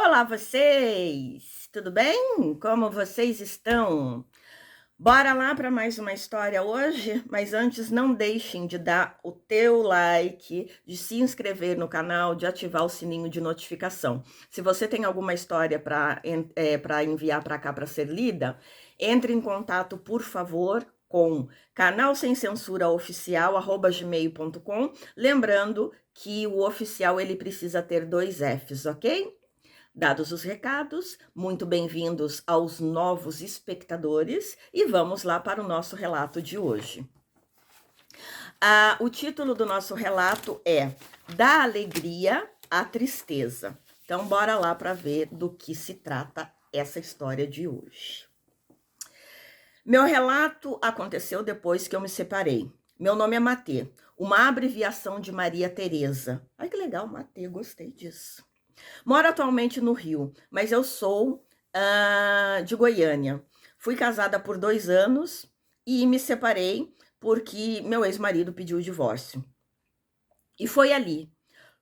Olá, vocês! Tudo bem? Como vocês estão? Bora lá para mais uma história hoje, mas antes não deixem de dar o teu like, de se inscrever no canal, de ativar o sininho de notificação. Se você tem alguma história para enviar para cá para ser lida, entre em contato, por favor, com canalsemcensuraoficial@gmail.com, lembrando que o oficial ele precisa ter 2 Fs, ok? Dados os recados, muito bem-vindos aos novos espectadores e vamos lá para o nosso relato de hoje. O título do nosso relato é Da Alegria à Tristeza. Então, bora lá para ver do que se trata essa história de hoje. Meu relato aconteceu depois que eu me separei. Meu nome é Matê, uma abreviação de Maria Tereza. Ai, que legal, Matê, gostei disso. Moro atualmente no Rio, mas eu sou de Goiânia. Fui casada por 2 anos e me separei porque meu ex-marido pediu o divórcio. E foi ali,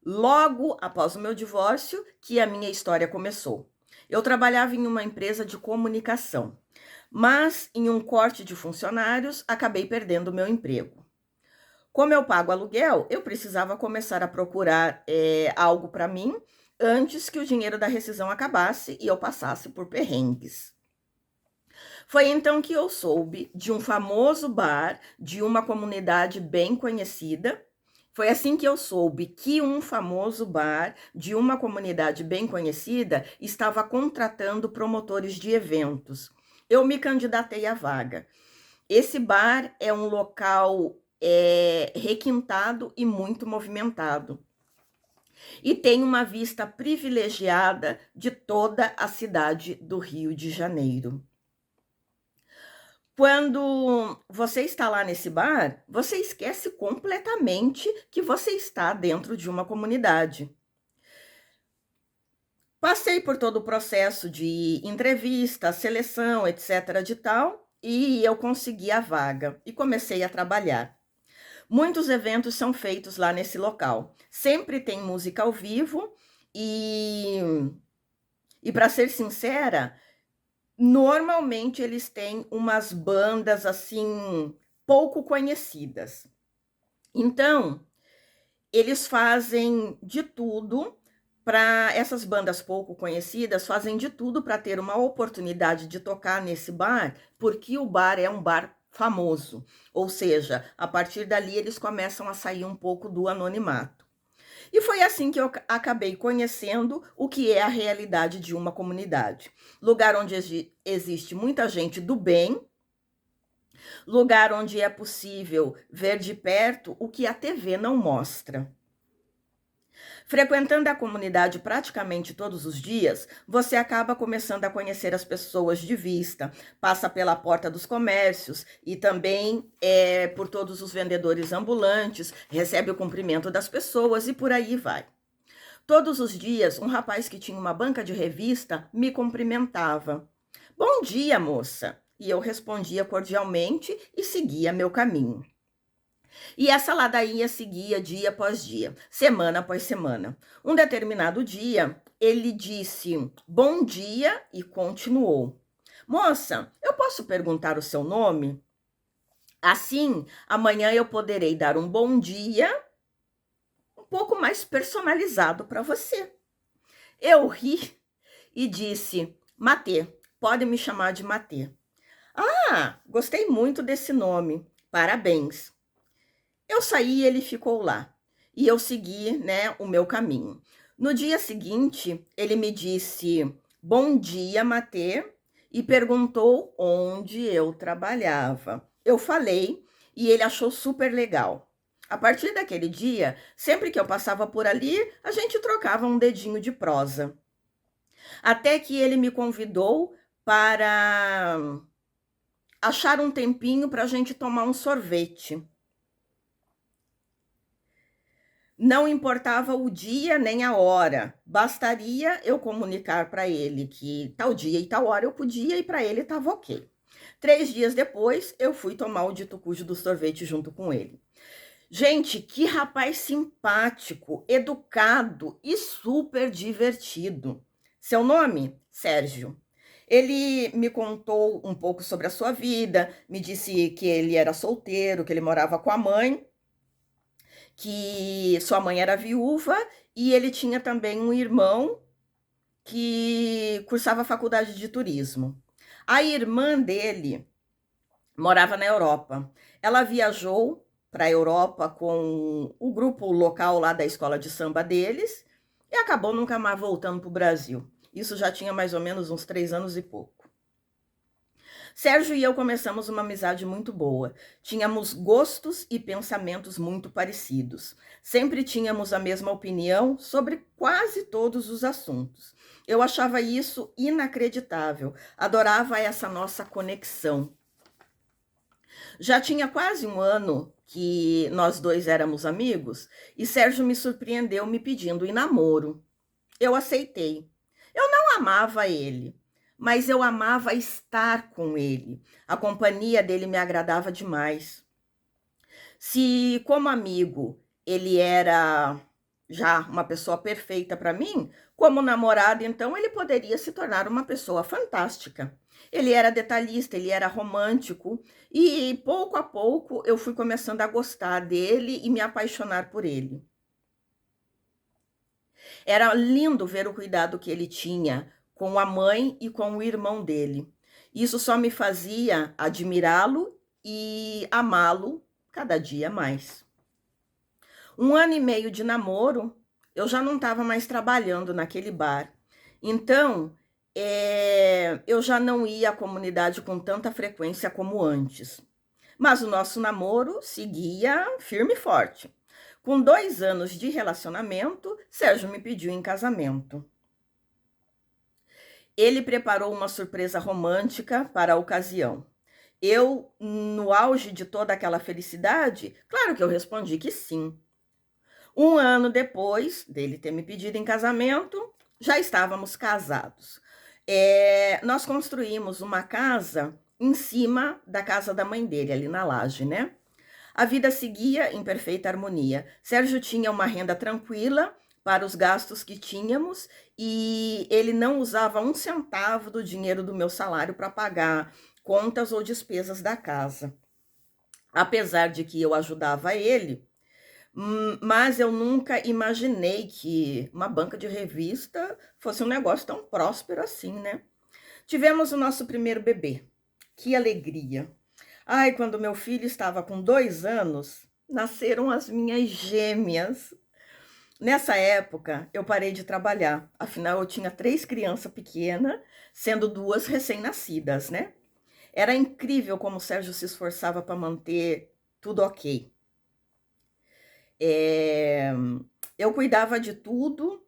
logo após o meu divórcio, que a minha história começou. Eu trabalhava em uma empresa de comunicação, mas em um corte de funcionários, acabei perdendo o meu emprego. Como eu pago aluguel, eu precisava começar a procurar algo para mim antes que o dinheiro da rescisão acabasse e eu passasse por perrengues. Foi então que eu soube de um famoso bar de uma comunidade bem conhecida. Foi assim que eu soube que um famoso bar de uma comunidade bem conhecida estava contratando promotores de eventos. Eu me candidatei à vaga. Esse bar é um local requintado e muito movimentado. E tem uma vista privilegiada de toda a cidade do Rio de Janeiro. Quando você está lá nesse bar, você esquece completamente que você está dentro de uma comunidade. Passei por todo o processo de entrevista, seleção, etc. de tal, e eu consegui a vaga e comecei a trabalhar. Muitos eventos são feitos lá nesse local. Sempre tem música ao vivo e para ser sincera, normalmente eles têm umas bandas assim pouco conhecidas. Então, eles fazem de tudo para essas bandas pouco conhecidas fazem de tudo para ter uma oportunidade de tocar nesse bar, porque o bar é um bar famoso. Ou seja, a partir dali eles começam a sair um pouco do anonimato. E foi assim que eu acabei conhecendo o que é a realidade de uma comunidade. Lugar onde existe muita gente do bem, lugar onde é possível ver de perto o que a TV não mostra. Frequentando a comunidade praticamente todos os dias, você acaba começando a conhecer as pessoas de vista, passa pela porta dos comércios e também por todos os vendedores ambulantes, recebe o cumprimento das pessoas e por aí vai. Todos os dias, um rapaz que tinha uma banca de revista me cumprimentava. Bom dia, moça! E eu respondia cordialmente e seguia meu caminho. E essa ladainha seguia dia após dia, semana após semana. Um determinado dia, ele disse bom dia e continuou. Moça, eu posso perguntar o seu nome? Assim, amanhã eu poderei dar um bom dia um pouco mais personalizado para você. Eu ri e disse, Matê, pode me chamar de Matê. Ah, gostei muito desse nome, parabéns. Eu saí e ele ficou lá. E eu segui, o meu caminho. No dia seguinte, ele me disse, bom dia, Matê, e perguntou onde eu trabalhava. Eu falei e ele achou super legal. A partir daquele dia, sempre que eu passava por ali, a gente trocava um dedinho de prosa. Até que ele me convidou para achar um tempinho para a gente tomar um sorvete. Não importava o dia nem a hora, bastaria eu comunicar para ele que tal dia e tal hora eu podia e para ele estava ok. 3 dias depois, eu fui tomar o dito cujo do sorvete junto com ele. Gente, que rapaz simpático, educado e super divertido. Seu nome? Sérgio. Ele me contou um pouco sobre a sua vida, me disse que ele era solteiro, que ele morava com a mãe, que sua mãe era viúva e ele tinha também um irmão que cursava a faculdade de turismo. A irmã dele morava na Europa. Ela viajou para a Europa com o grupo local lá da escola de samba deles e acabou nunca mais voltando para o Brasil. Isso já tinha mais ou menos uns 3 anos e pouco. Sérgio e eu começamos uma amizade muito boa. Tínhamos gostos e pensamentos muito parecidos. Sempre tínhamos a mesma opinião sobre quase todos os assuntos. Eu achava isso inacreditável. Adorava essa nossa conexão. Já tinha quase um ano que nós dois éramos amigos e Sérgio me surpreendeu me pedindo em namoro. Eu aceitei. Eu não amava ele, mas eu amava estar com ele. A companhia dele me agradava demais. Se, como amigo, ele era já uma pessoa perfeita para mim, como namorado, então ele poderia se tornar uma pessoa fantástica. Ele era detalhista, ele era romântico, e pouco a pouco eu fui começando a gostar dele e me apaixonar por ele. Era lindo ver o cuidado que ele tinha com a mãe e com o irmão dele. Isso só me fazia admirá-lo e amá-lo cada dia mais. 1 ano e meio de namoro, eu já não estava mais trabalhando naquele bar. Então, eu já não ia à comunidade com tanta frequência como antes. Mas o nosso namoro seguia firme e forte. Com 2 anos de relacionamento, Sérgio me pediu em casamento. Ele preparou uma surpresa romântica para a ocasião. Eu, no auge de toda aquela felicidade, claro que eu respondi que sim. 1 ano depois dele ter me pedido em casamento, já estávamos casados. Nós construímos uma casa em cima da casa da mãe dele, ali na laje, né? A vida seguia em perfeita harmonia. Sérgio tinha uma renda tranquila para os gastos que tínhamos e ele não usava 1 centavo do dinheiro do meu salário para pagar contas ou despesas da casa. Apesar de que eu ajudava ele, mas eu nunca imaginei que uma banca de revista fosse um negócio tão próspero assim, né? Tivemos o nosso primeiro bebê. Que alegria! Ai, quando meu filho estava com 2 anos, nasceram as minhas gêmeas. Nessa época, eu parei de trabalhar. Afinal, eu tinha 3 crianças pequenas, sendo 2 recém-nascidas, né? Era incrível como o Sérgio se esforçava para manter tudo ok. Eu cuidava de tudo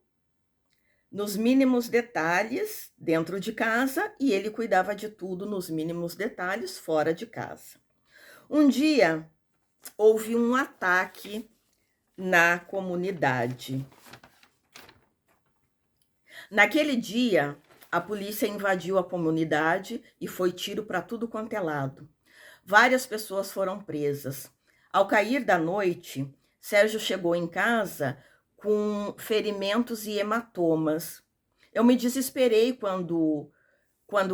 nos mínimos detalhes dentro de casa e ele cuidava de tudo nos mínimos detalhes fora de casa. Um dia houve um ataque na comunidade. Naquele dia, a polícia invadiu a comunidade e foi tiro para tudo quanto é lado. Várias pessoas foram presas. Ao cair da noite, Sérgio chegou em casa com ferimentos e hematomas. Eu me desesperei quando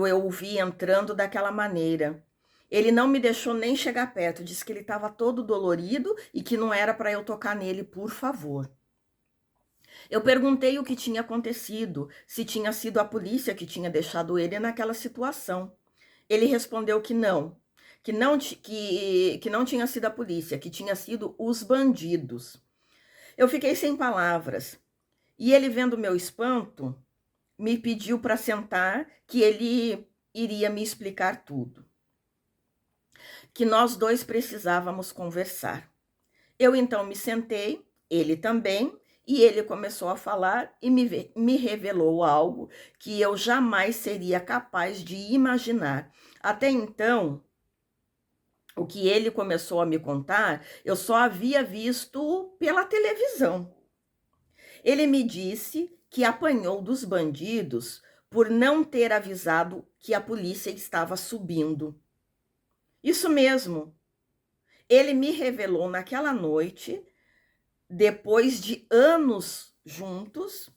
eu o vi entrando daquela maneira. Ele não me deixou nem chegar perto, disse que ele estava todo dolorido e que não era para eu tocar nele, por favor. Eu perguntei o que tinha acontecido, se tinha sido a polícia que tinha deixado ele naquela situação. Ele respondeu que não, que não tinha sido a polícia, que tinha sido os bandidos. Eu fiquei sem palavras. E ele, vendo meu espanto, me pediu para sentar, que ele iria me explicar tudo. Que nós dois precisávamos conversar. Eu então me sentei, ele também, e ele começou a falar e me revelou algo que eu jamais seria capaz de imaginar. Até então, o que ele começou a me contar, eu só havia visto pela televisão. Ele me disse que apanhou dos bandidos por não ter avisado que a polícia estava subindo. Isso mesmo. Ele me revelou naquela noite, depois de anos juntos,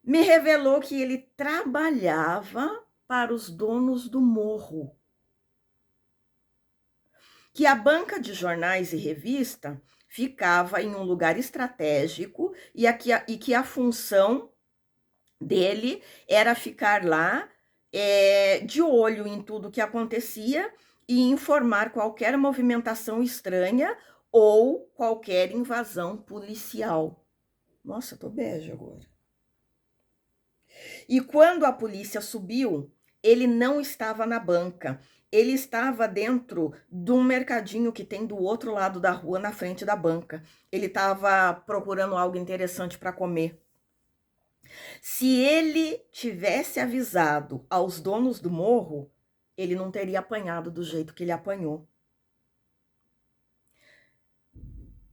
me revelou que ele trabalhava para os donos do morro, que a banca de jornais e revista ficava em um lugar estratégico e que a função dele era ficar lá de olho em tudo que acontecia e informar qualquer movimentação estranha ou qualquer invasão policial. Nossa, tô bege agora. E quando a polícia subiu, ele não estava na banca. Ele estava dentro de um mercadinho que tem do outro lado da rua, na frente da banca. Ele estava procurando algo interessante para comer. Se ele tivesse avisado aos donos do morro, ele não teria apanhado do jeito que ele apanhou.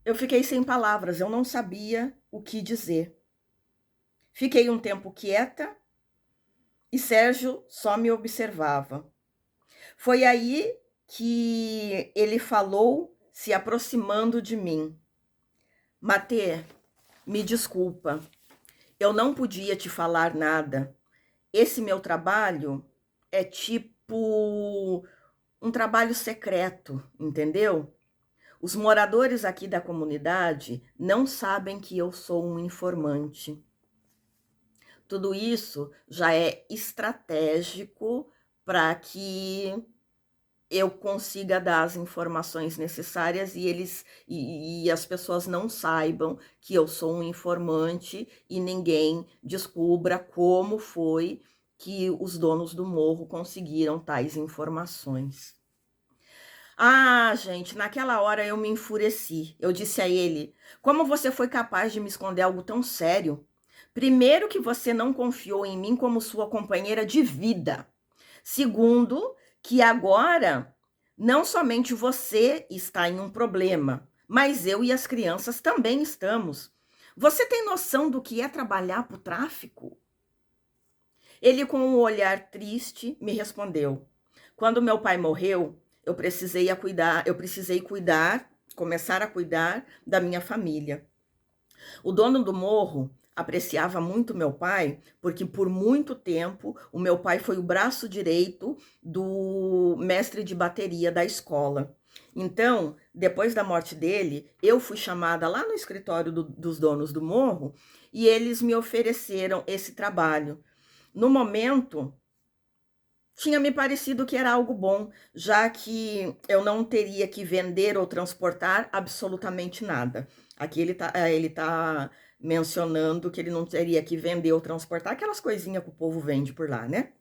Eu fiquei sem palavras, eu não sabia o que dizer. Fiquei um tempo quieta e Sérgio só me observava. Foi aí que ele falou, se aproximando de mim. Matê, me desculpa, eu não podia te falar nada. Esse meu trabalho é tipo um trabalho secreto, entendeu? Os moradores aqui da comunidade não sabem que eu sou um informante. Tudo isso já é estratégico para que eu consiga dar as informações necessárias e as pessoas não saibam que eu sou um informante e ninguém descubra como foi que os donos do morro conseguiram tais informações. Ah, gente, naquela hora eu me enfureci. Eu disse a ele: como você foi capaz de me esconder algo tão sério? Primeiro, que você não confiou em mim como sua companheira de vida. Segundo, que agora não somente você está em um problema, mas eu e as crianças também estamos. Você tem noção do que é trabalhar para o tráfico? Ele, com um olhar triste, me respondeu: quando meu pai morreu, eu precisei cuidar, começar a cuidar da minha família. O dono do morro apreciava muito meu pai, porque por muito tempo o meu pai foi o braço direito do mestre de bateria da escola. Então, depois da morte dele, eu fui chamada lá no escritório dos donos do morro e eles me ofereceram esse trabalho. No momento, tinha me parecido que era algo bom, já que eu não teria que vender ou transportar absolutamente nada. Aqui ele tá mencionando que ele não teria que vender ou transportar aquelas coisinhas que o povo vende por lá, né?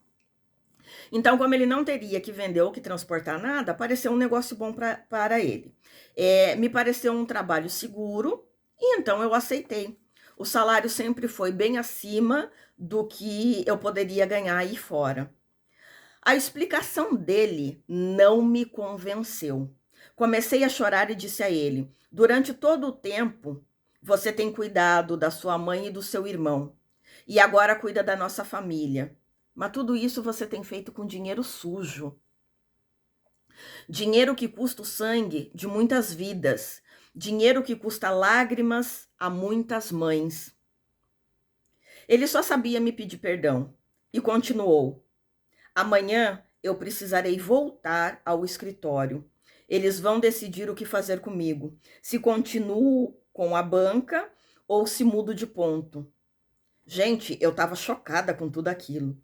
Então, como ele não teria que vender ou que transportar nada, pareceu um negócio bom para ele. Me pareceu um trabalho seguro e então eu aceitei. O salário sempre foi bem acima do que eu poderia ganhar aí fora. A explicação dele não me convenceu. Comecei a chorar e disse a ele: durante todo o tempo, você tem cuidado da sua mãe e do seu irmão, e agora cuida da nossa família. Mas tudo isso você tem feito com dinheiro sujo. Dinheiro que custa o sangue de muitas vidas. Dinheiro que custa lágrimas a muitas mães. Ele só sabia me pedir perdão e continuou: amanhã eu precisarei voltar ao escritório. Eles vão decidir o que fazer comigo. Se continuo com a banca ou se mudo de ponto. Gente, eu estava chocada com tudo aquilo.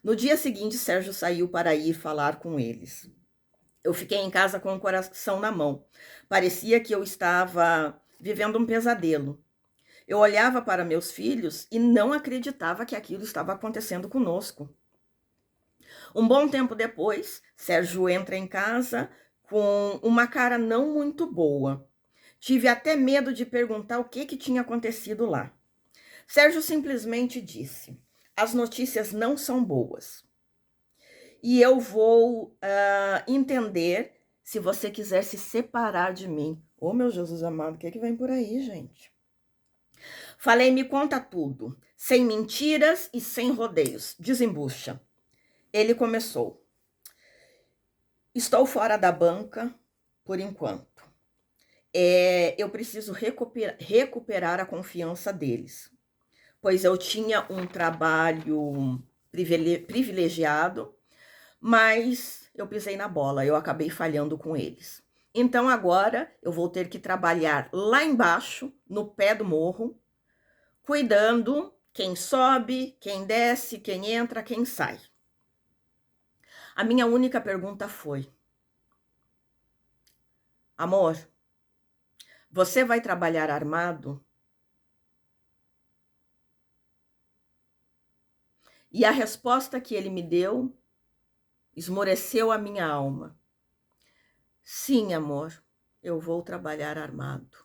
No dia seguinte, Sérgio saiu para ir falar com eles. Eu fiquei em casa com o coração na mão. Parecia que eu estava vivendo um pesadelo. Eu olhava para meus filhos e não acreditava que aquilo estava acontecendo conosco. Um bom tempo depois, Sérgio entra em casa com uma cara não muito boa. Tive até medo de perguntar o que tinha acontecido lá. Sérgio simplesmente disse: as notícias não são boas. E eu vou entender se você quiser se separar de mim. Ô, meu Jesus amado, o que vem por aí, gente? Falei: me conta tudo, sem mentiras e sem rodeios. Desembucha. Ele começou: estou fora da banca por enquanto. Eu preciso recuperar a confiança deles. pois eu tinha um trabalho privilegiado, mas eu pisei na bola, eu acabei falhando com eles. Então agora eu vou ter que trabalhar lá embaixo, no pé do morro, cuidando quem sobe, quem desce, quem entra, quem sai. A minha única pergunta foi: amor, você vai trabalhar armado? E a resposta que ele me deu esmoreceu a minha alma. Sim, amor, eu vou trabalhar armado.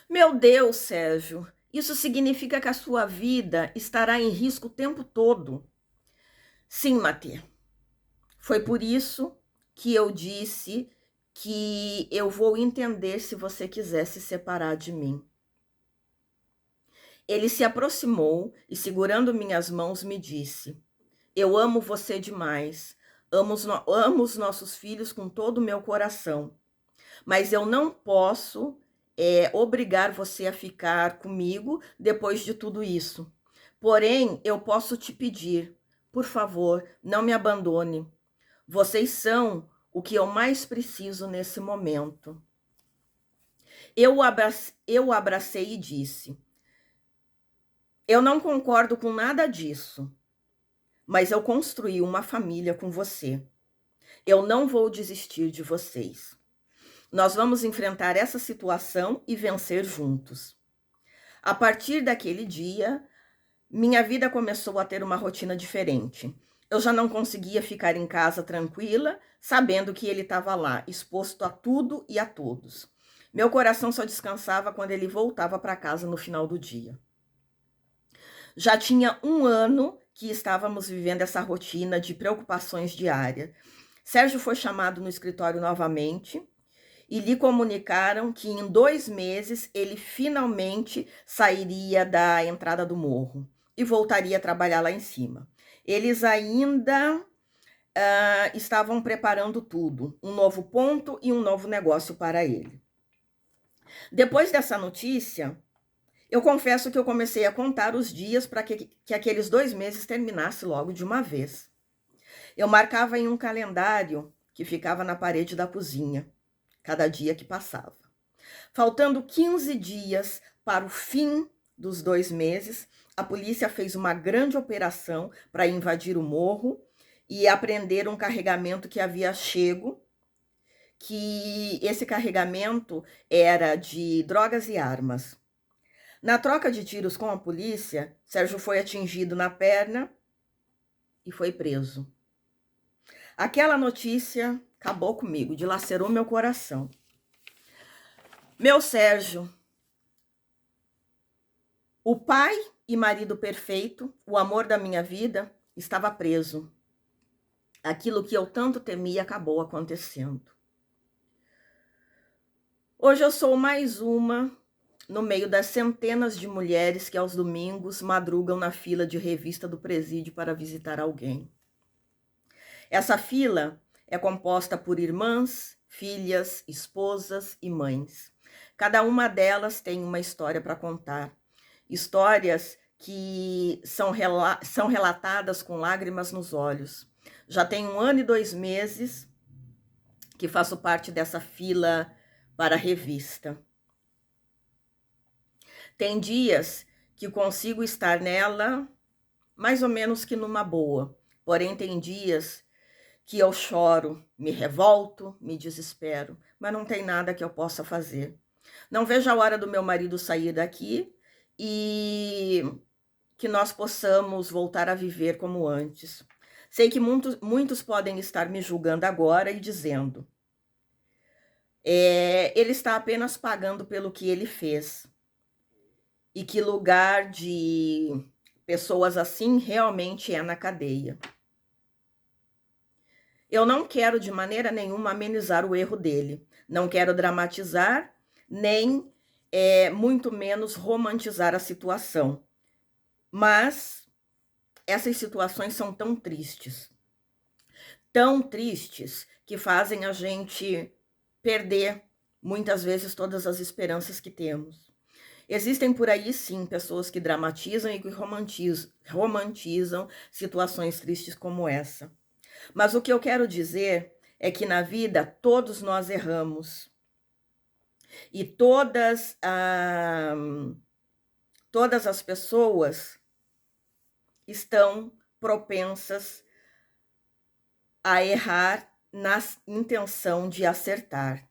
Meu Deus, Sérgio, isso significa que a sua vida estará em risco o tempo todo. Sim, Matê. Foi por isso que eu disse que eu vou entender se você quiser se separar de mim. Ele se aproximou e, segurando minhas mãos, me disse: eu amo você demais, amo os nossos filhos com todo o meu coração, mas eu não posso obrigar você a ficar comigo depois de tudo isso. Porém, eu posso te pedir, por favor, não me abandone. Vocês são o que eu mais preciso nesse momento. Eu o abracei e disse: eu não concordo com nada disso, mas eu construí uma família com você. Eu não vou desistir de vocês. Nós vamos enfrentar essa situação e vencer juntos. A partir daquele dia, minha vida começou a ter uma rotina diferente. Eu já não conseguia ficar em casa tranquila, sabendo que ele estava lá, exposto a tudo e a todos. Meu coração só descansava quando ele voltava para casa no final do dia. Já tinha 1 ano que estávamos vivendo essa rotina de preocupações diárias. Sérgio foi chamado no escritório novamente e lhe comunicaram que em 2 meses ele finalmente sairia da entrada do morro e voltaria a trabalhar lá em cima. Eles ainda estavam preparando tudo, um novo ponto e um novo negócio para ele. Depois dessa notícia, eu confesso que eu comecei a contar os dias para que aqueles 2 meses terminassem logo de uma vez. Eu marcava em um calendário que ficava na parede da cozinha, cada dia que passava. Faltando 15 dias para o fim dos 2 meses, a polícia fez uma grande operação para invadir o morro e apreender um carregamento que havia chego, que esse carregamento era de drogas e armas. Na troca de tiros com a polícia, Sérgio foi atingido na perna e foi preso. Aquela notícia acabou comigo, dilacerou meu coração. Meu Sérgio, o pai e marido perfeito, o amor da minha vida, estava preso. Aquilo que eu tanto temia acabou acontecendo. Hoje eu sou mais uma no meio das centenas de mulheres que aos domingos madrugam na fila de revista do presídio para visitar alguém. Essa fila é composta por irmãs, filhas, esposas e mães. Cada uma delas tem uma história para contar. Histórias que são relatadas com lágrimas nos olhos. Já tem 1 ano e 2 meses que faço parte dessa fila para a revista. Tem dias que consigo estar nela mais ou menos que numa boa. Porém, tem dias que eu choro, me revolto, me desespero, mas não tem nada que eu possa fazer. Não vejo a hora do meu marido sair daqui e que nós possamos voltar a viver como antes. Sei que muitos podem estar me julgando agora e dizendo: ele está apenas pagando pelo que ele fez. E que lugar de pessoas assim realmente é na cadeia. Eu não quero de maneira nenhuma amenizar o erro dele. Não quero dramatizar, nem muito menos romantizar a situação. Mas essas situações são tão tristes que fazem a gente perder muitas vezes todas as esperanças que temos. Existem por aí, sim, pessoas que dramatizam e que romantizam situações tristes como essa. Mas o que eu quero dizer é que na vida todos nós erramos. E todas as pessoas estão propensas a errar na intenção de acertar.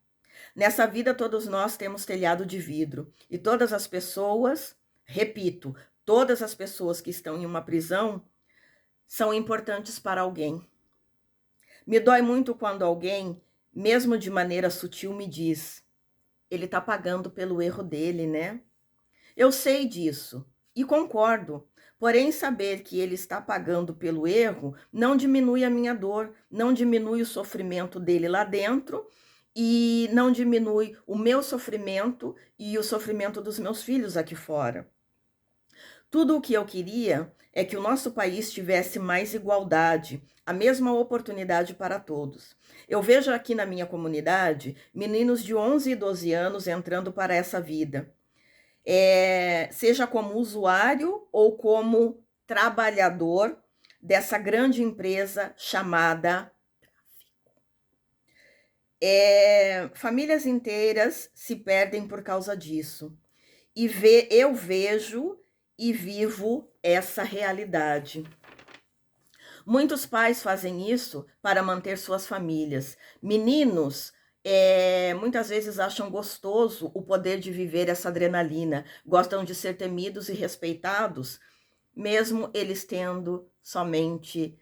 Nessa vida, todos nós temos telhado de vidro. E todas as pessoas, repito, todas as pessoas que estão em uma prisão são importantes para alguém. Me dói muito quando alguém, mesmo de maneira sutil, me diz: ele está pagando pelo erro dele, né? Eu sei disso e concordo. Porém, saber que ele está pagando pelo erro não diminui a minha dor, não diminui o sofrimento dele lá dentro e não diminui o meu sofrimento e o sofrimento dos meus filhos aqui fora. Tudo o que eu queria é que o nosso país tivesse mais igualdade, a mesma oportunidade para todos. Eu vejo aqui na minha comunidade meninos de 11 e 12 anos entrando para essa vida. Seja como usuário ou como trabalhador dessa grande empresa chamada famílias inteiras se perdem por causa disso. E eu vejo e vivo essa realidade. Muitos pais fazem isso para manter suas famílias. Meninos muitas vezes acham gostoso o poder de viver essa adrenalina, gostam de ser temidos e respeitados, mesmo eles tendo somente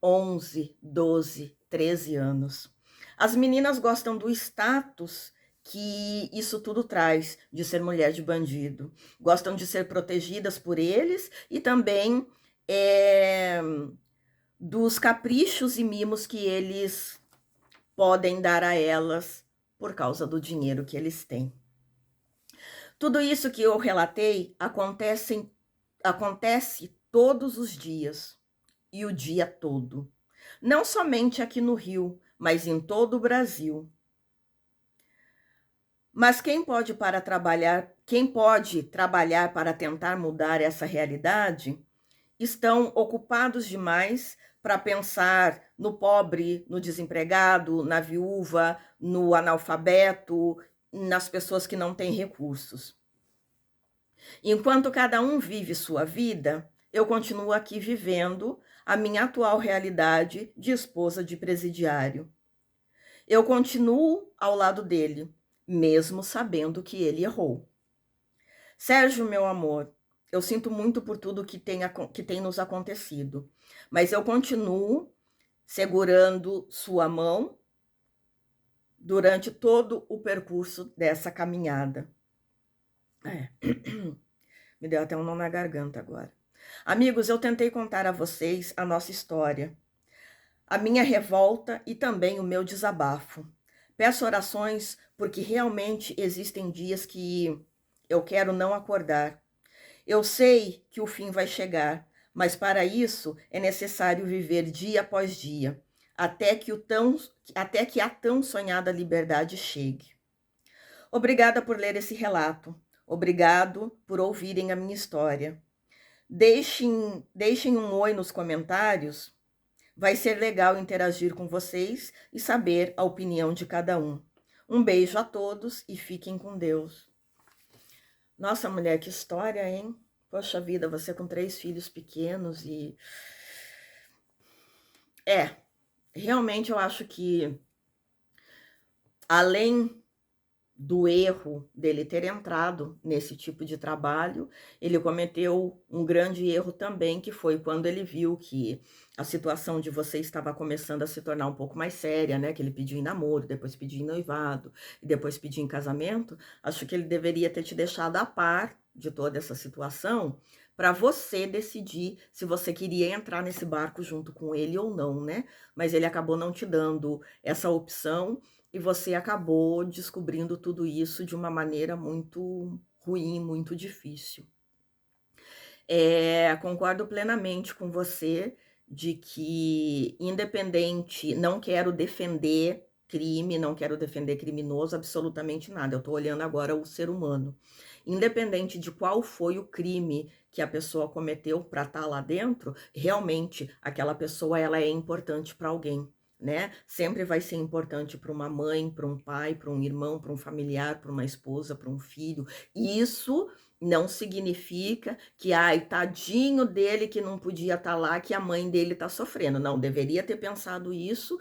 11, 12, 13 anos. As meninas gostam do status que isso tudo traz, de ser mulher de bandido. Gostam de ser protegidas por eles e também dos caprichos e mimos que eles podem dar a elas por causa do dinheiro que eles têm. Tudo isso que eu relatei acontece todos os dias e o dia todo. Não somente aqui no Rio, mas em todo o Brasil. Mas quem pode trabalhar para tentar mudar essa realidade, estão ocupados demais para pensar no pobre, no desempregado, na viúva, no analfabeto, nas pessoas que não têm recursos. Enquanto cada um vive sua vida, eu continuo aqui vivendo a minha atual realidade de esposa de presidiário. Eu continuo ao lado dele, mesmo sabendo que ele errou. Sérgio, meu amor, eu sinto muito por tudo que tem nos acontecido, mas eu continuo segurando sua mão durante todo o percurso dessa caminhada. Me deu até um nó na garganta agora. Amigos, eu tentei contar a vocês a nossa história, a minha revolta e também o meu desabafo. Peço orações porque realmente existem dias que eu quero não acordar. Eu sei que o fim vai chegar, mas para isso é necessário viver dia após dia, até que a tão sonhada liberdade chegue. Obrigada por ler esse relato. Obrigado por ouvirem a minha história. Deixem um oi nos comentários. Vai ser legal interagir com vocês e saber a opinião de cada um. Um beijo a todos e fiquem com Deus. Nossa, mulher, que história, hein? Poxa vida, você com 3 filhos pequenos e... realmente eu acho que, além do erro dele ter entrado nesse tipo de trabalho, ele cometeu um grande erro também, que foi quando ele viu que a situação de você estava começando a se tornar um pouco mais séria, né? Que ele pediu em namoro, depois pediu em noivado, e depois pediu em casamento. Acho que ele deveria ter te deixado a par de toda essa situação, para você decidir se você queria entrar nesse barco junto com ele ou não, né? Mas ele acabou não te dando essa opção, e você acabou descobrindo tudo isso de uma maneira muito ruim, muito difícil. Concordo plenamente com você de que, independente, não quero defender crime, não quero defender criminoso, absolutamente nada. Eu tô olhando agora o ser humano. Independente de qual foi o crime que a pessoa cometeu para estar lá dentro, realmente aquela pessoa ela é importante para alguém, né? Sempre vai ser importante para uma mãe, para um pai, para um irmão, para um familiar, para uma esposa, para um filho. E isso não significa que, ai, tadinho dele que não podia estar lá, que a mãe dele está sofrendo. Não, deveria ter pensado isso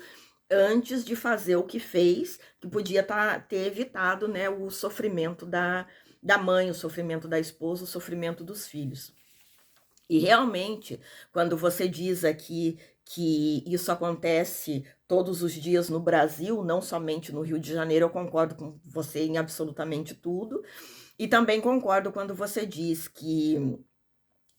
antes de fazer o que fez, que podia ter evitado, né, o sofrimento da mãe, o sofrimento da esposa, o sofrimento dos filhos. E realmente, quando você diz aqui que isso acontece todos os dias no Brasil, não somente no Rio de Janeiro, eu concordo com você em absolutamente tudo. E também concordo quando você diz que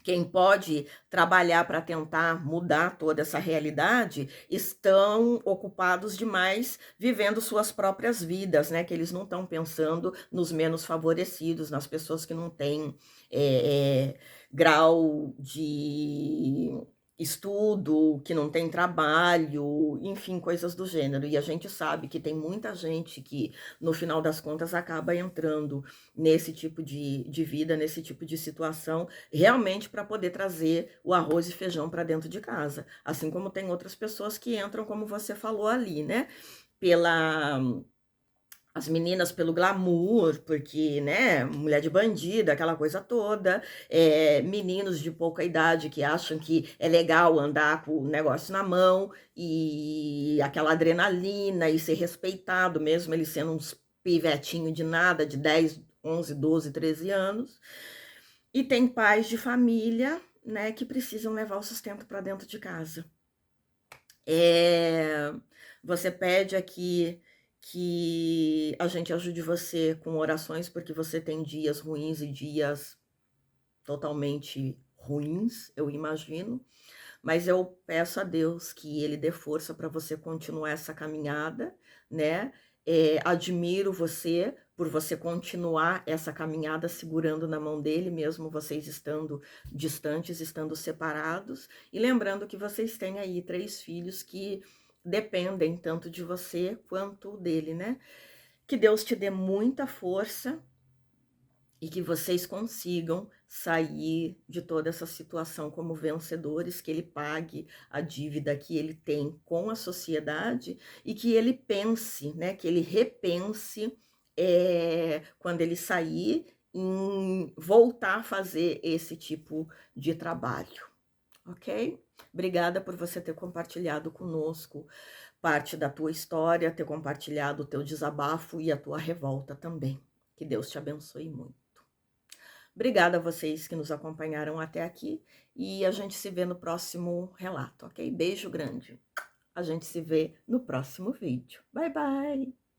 quem pode trabalhar para tentar mudar toda essa realidade estão ocupados demais vivendo suas próprias vidas, né? Que eles não estão pensando nos menos favorecidos, nas pessoas que não têm grau de estudo, que não tem trabalho, enfim, coisas do gênero. E a gente sabe que tem muita gente que, no final das contas, acaba entrando nesse tipo de vida, nesse tipo de situação, realmente para poder trazer o arroz e feijão para dentro de casa. Assim como tem outras pessoas que entram, como você falou ali, né? Pela as meninas pelo glamour, porque, né, mulher de bandida, aquela coisa toda, meninos de pouca idade que acham que é legal andar com o negócio na mão, e aquela adrenalina, e ser respeitado, mesmo eles sendo uns pivetinhos de nada, de 10, 11, 12, 13 anos, e tem pais de família, né, que precisam levar o sustento para dentro de casa. Você pede aqui que a gente ajude você com orações, porque você tem dias ruins e dias totalmente ruins, eu imagino. Mas eu peço a Deus que Ele dê força para você continuar essa caminhada, né? Admiro você por você continuar essa caminhada segurando na mão dele, mesmo vocês estando distantes, estando separados. E lembrando que vocês têm aí 3 filhos que dependem tanto de você quanto dele, né? Que Deus te dê muita força e que vocês consigam sair de toda essa situação como vencedores, que ele pague a dívida que ele tem com a sociedade e que ele pense, né, que ele repense quando ele sair em voltar a fazer esse tipo de trabalho, ok? Obrigada por você ter compartilhado conosco parte da tua história, ter compartilhado o teu desabafo e a tua revolta também. Que Deus te abençoe muito. Obrigada a vocês que nos acompanharam até aqui e a gente se vê no próximo relato, ok? Beijo grande. A gente se vê no próximo vídeo. Bye, bye!